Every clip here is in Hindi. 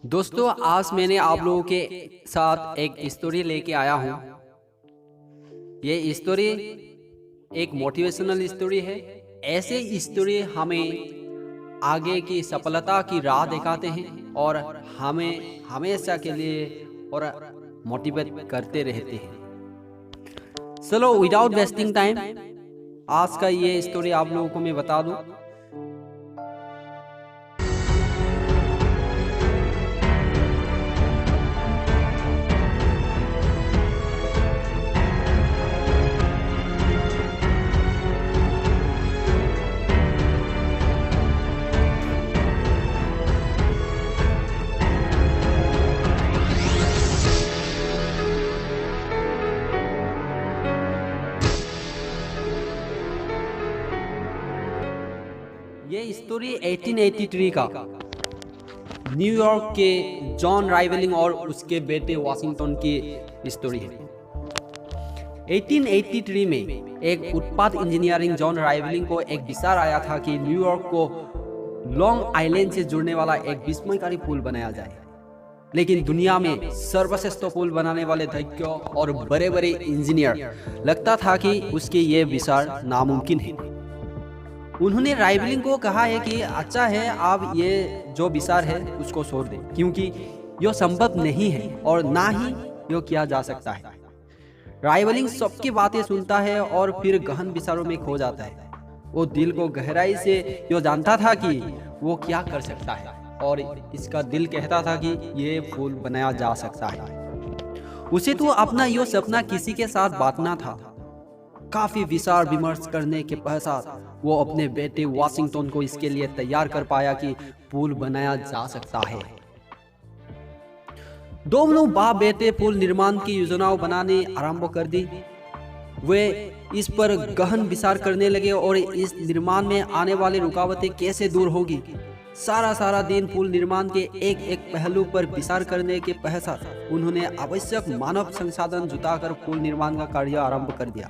दोस्तों, आज मैंने आप लोगों के साथ एक स्टोरी लेके आया हूँ। ये स्टोरी एक मोटिवेशनल स्टोरी है। ऐसे स्टोरी हमें आगे की सफलता की राह दिखाते हैं और हमें हमेशा के लिए और मोटिवेट करते रहते हैं। चलो विदाउट वेस्टिंग टाइम आज का ये स्टोरी आप लोगों को मैं बता दूं। ये स्टोरी 1883 का न्यूयॉर्क के जॉन राइवलिंग और उसके बेटे वाशिंगटन की स्टोरी है। 1883 में एक उत्पाद इंजीनियरिंग जॉन राइवलिंग को एक विचार आया था कि न्यूयॉर्क को लॉन्ग आइलैंड से जुड़ने वाला एक विस्मयकारी पुल बनाया जाए। लेकिन दुनिया में सर्वश्रेष्ठ पुल बनाने वाले दैत्य और बड़े बड़े इंजीनियर लगता था कि उसके ये विचार नामुमकिन है। उन्होंने राइवलिंग को कहा है कि अच्छा है, आप ये जो विचार है उसको छोड़ दें, क्योंकि यह संभव नहीं है और ना ही यह किया जा सकता है। राइवलिंग सबकी बातें सुनता है और फिर गहन विचारों में खो जाता है। वो दिल को गहराई से यह जानता था कि वो क्या कर सकता है और इसका दिल कहता था कि ये पुल बनाया जा सकता है। उसे तो अपना यह सपना किसी के साथ बांटना था। काफी विचार विमर्श करने के पश्चात वो अपने बेटे वाशिंगटन को इसके लिए तैयार कर पाया कि पुल बनाया जा सकता है। दोनों बाप बेटे पुल निर्माण की योजनाओं बनाने आरंभ कर दी। वे इस पर गहन विचार करने लगे और इस निर्माण में आने वाली रुकावटें कैसे दूर होगी। सारा दिन पुल निर्माण के एक एक पहलू पर विचार करने के पश्चात उन्होंने आवश्यक मानव संसाधन जुटाकर पुल निर्माण का कार्य आरंभ कर दिया।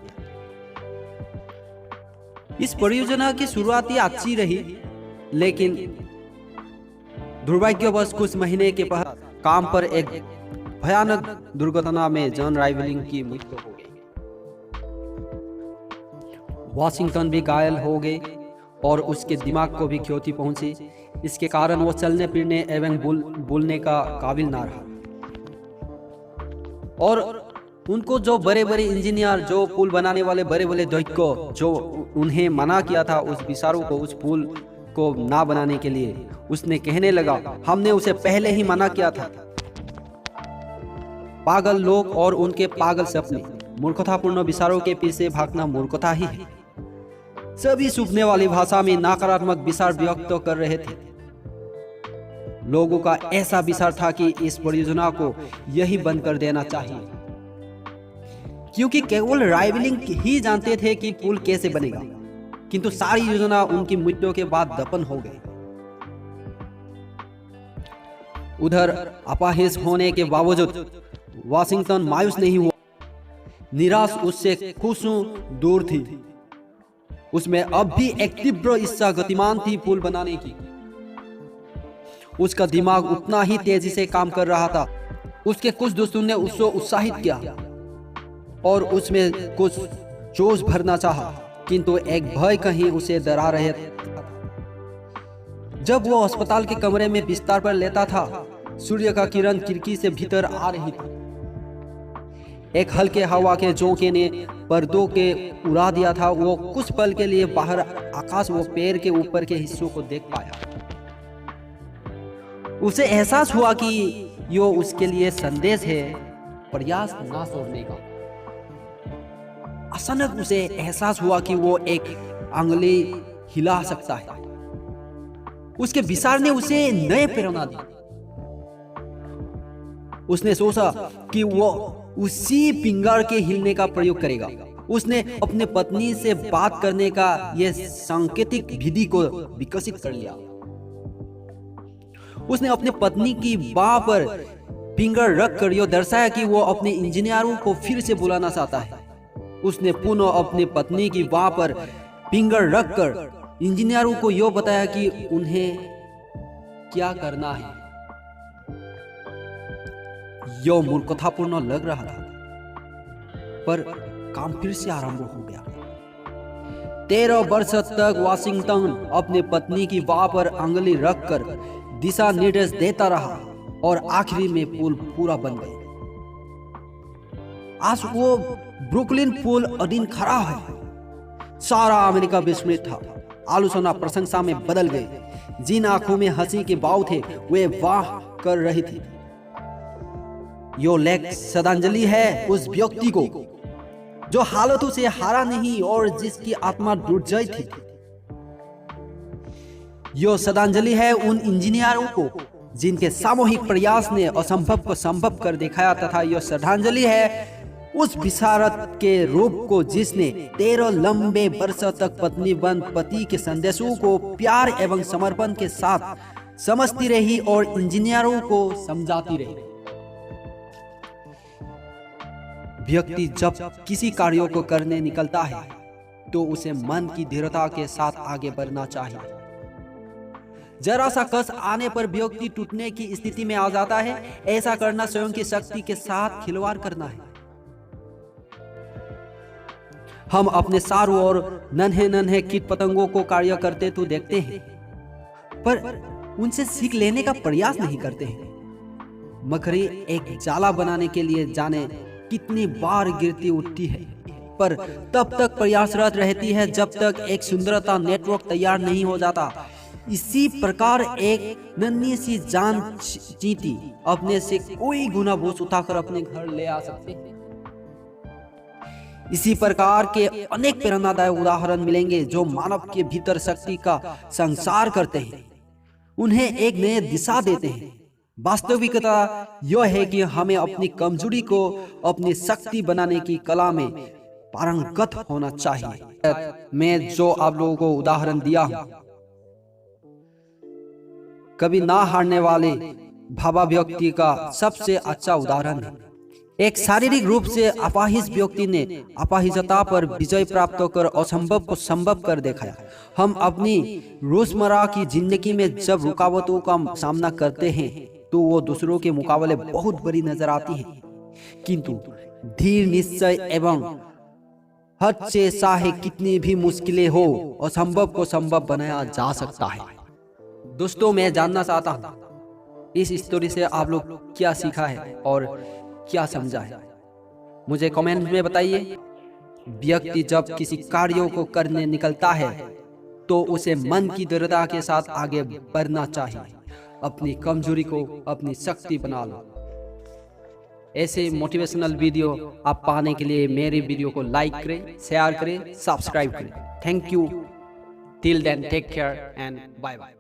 इस परियोजना की शुरुआत ही अच्छी रही, लेकिन दुर्भाग्यवश कुछ महीने के बाद काम पर एक भयानक दुर्घटना में जॉन राइवलिंग की मृत्यु हो गई। वाशिंगटन भी घायल हो गए और उसके दिमाग को भी क्षति पहुंची। इसके कारण वो चलने फिरने एवं बोलने का काबिल ना रहा और उनको जो बड़े बड़े इंजीनियर, जो पुल बनाने वाले बड़े बड़े दैत्य जो उन्हें मना किया था उस विचारों को, उस पुल को ना बनाने के लिए, उसने कहने लगा, हमने उसे पहले ही मना किया था। पागल लोग और उनके पागल सपने, मूर्खतापूर्ण विचारों के पीछे भागना मूर्खता ही है। सभी सूखने वाली भाषा में नकारात्मक विचार व्यक्त कर रहे थे। लोगों का ऐसा विचार था कि इस परियोजना को यही बंद कर देना चाहिए, क्योंकि केवल राइवलिंग ही जानते थे कि पुल कैसे बनेगा, किंतु सारी योजना उनकी मृत्यु के बाद दफन हो गई। उधर अपाहिज होने के बावजूद वाशिंगटन मायूस नहीं हुआ। निराश उससे खुशों दूर थी। उसमें अब भी एक तीव्र इच्छा गतिमान थी पुल बनाने की। उसका दिमाग उतना ही तेजी से काम कर रहा था। उसके कुछ दोस्तों ने उसको उत्साहित किया और उसमें कुछ जोश भरना चाहा, किंतु एक भय कहीं उसे डरा रहे थे। जब वो अस्पताल के कमरे में बिस्तर पर लेटा था, सूर्य का किरण खिड़की से भीतर आ रही थी। एक हल्के हवा के झोंके ने पर्दों के उड़ा दिया था। वो कुछ पल के लिए बाहर आकाश व पैर के ऊपर के हिस्सों को देख पाया। उसे एहसास हुआ कि यो उसके लिए संदेश है, प्रयास ना छोड़ने का। अचानक उसे एहसास हुआ कि वो एक अंगुली हिला सकता है। उसके विचार ने उसे नए प्रेरणा दी। उसने सोचा कि वो उसी फिंगर के हिलने का प्रयोग करेगा। उसने अपने पत्नी से बात करने का यह सांकेतिक विधि को विकसित कर लिया। उसने अपने पत्नी की बाह पर फिंगर रखकर यह दर्शाया कि वो अपने इंजीनियरों को फिर से बुलाना चाहता है। उसने पुनः अपनी पत्नी की बाह पर फिंगर रखकर इंजीनियरों को यह बताया कि उन्हें क्या करना है। यह मूर्खतापूर्ण लग रहा था, पर काम फिर से आरंभ हो गया। 13 वर्ष तक वाशिंगटन अपनी पत्नी की बाह पर अंगुली रखकर दिशा निर्देश देता रहा और आखिरी में पुल पूरा बन गया। आज वो ब्रुकलिन पुल अधीन खड़ा है। सारा अमेरिका विस्मित था। आलोचना प्रशंसा में बदल गई। जिन आंखों में हंसी के भाव थे वे वाह कर रही थी। यो लेख श्रद्धांजलि है उस व्यक्ति को जो हालातों से हारा नहीं और जिसकी आत्मा दुर्जय थी। यो श्रद्धांजलि है उन इंजीनियरों को जिनके सामूहिक प्रयास ने असंभव को संभव कर दिखाया, तथा यह श्रद्धांजलि है उस विशारद के रूप को जिसने 13 लंबे वर्षों तक पत्नी बन पति के संदेशों को प्यार एवं समर्पण के साथ समझती रही और इंजीनियरों को समझाती रही। व्यक्ति जब किसी कार्यों को करने निकलता है तो उसे मन की दृढ़ता के साथ आगे बढ़ना चाहिए। जरा सा कस आने पर व्यक्ति टूटने की स्थिति में आ जाता है। ऐसा करना स्वयं की शक्ति के साथ खिलवाड़ करना है। हम अपने चारों ओर नन्हे नन्हे कीट पतंगों को कार्य करते तो देखते हैं, पर उनसे सीख लेने का प्रयास नहीं करते हैं। मकड़ी एक जाला बनाने के लिए जाने कितनी बार गिरती उठती है, पर तब तक प्रयासरत रहती है जब तक एक सुंदरता नेटवर्क तैयार नहीं हो जाता। इसी प्रकार एक नन्ही सी जान चींटी अपने से कोई गुना बोझ उठाकर अपने घर ले आ सकते हैं। इसी प्रकार के अनेक प्रेरणादायक उदाहरण मिलेंगे जो मानव के भीतर शक्ति का संचार करते हैं, उन्हें एक नई दिशा देते हैं। वास्तविकता यह है कि हमें अपनी कमजोरी को अपनी शक्ति बनाने की कला में पारंगत होना चाहिए। मैं जो आप लोगों को उदाहरण दिया हूं, कभी ना हारने वाले भावा व्यक्ति का सबसे अच्छा उदाहरण है। एक शारीरिक रूप से अपाहिज व्यक्ति ने अपाहिजता पर विजय प्राप्त कर असंभव को संभव कर दिखाया। हम अपनी रोजमर्रा की जिंदगी में जब रुकावटों का सामना करते हैं तो वो दूसरों के मुकाबले बहुत बड़ी नजर आती है, किंतु धीर निश्चय एवं हद से चाहे कितनी भी मुश्किलें हो, असंभव को संभव बनाया जा सकता है। दोस्तों, मैं जानना चाहता हूँ इस स्टोरी से आप लोग क्या सीखा है और क्या समझा है, मुझे कमेंट में बताइए। व्यक्ति जब किसी कार्यों को करने निकलता है तो उसे मन की दृढ़ता के साथ आगे बढ़ना चाहिए। अपनी कमजोरी को अपनी शक्ति बना लो। ऐसे मोटिवेशनल वीडियो आप पाने के लिए मेरे वीडियो को लाइक करें, शेयर करें, सब्सक्राइब करें। Thank you. Till then take care and bye bye.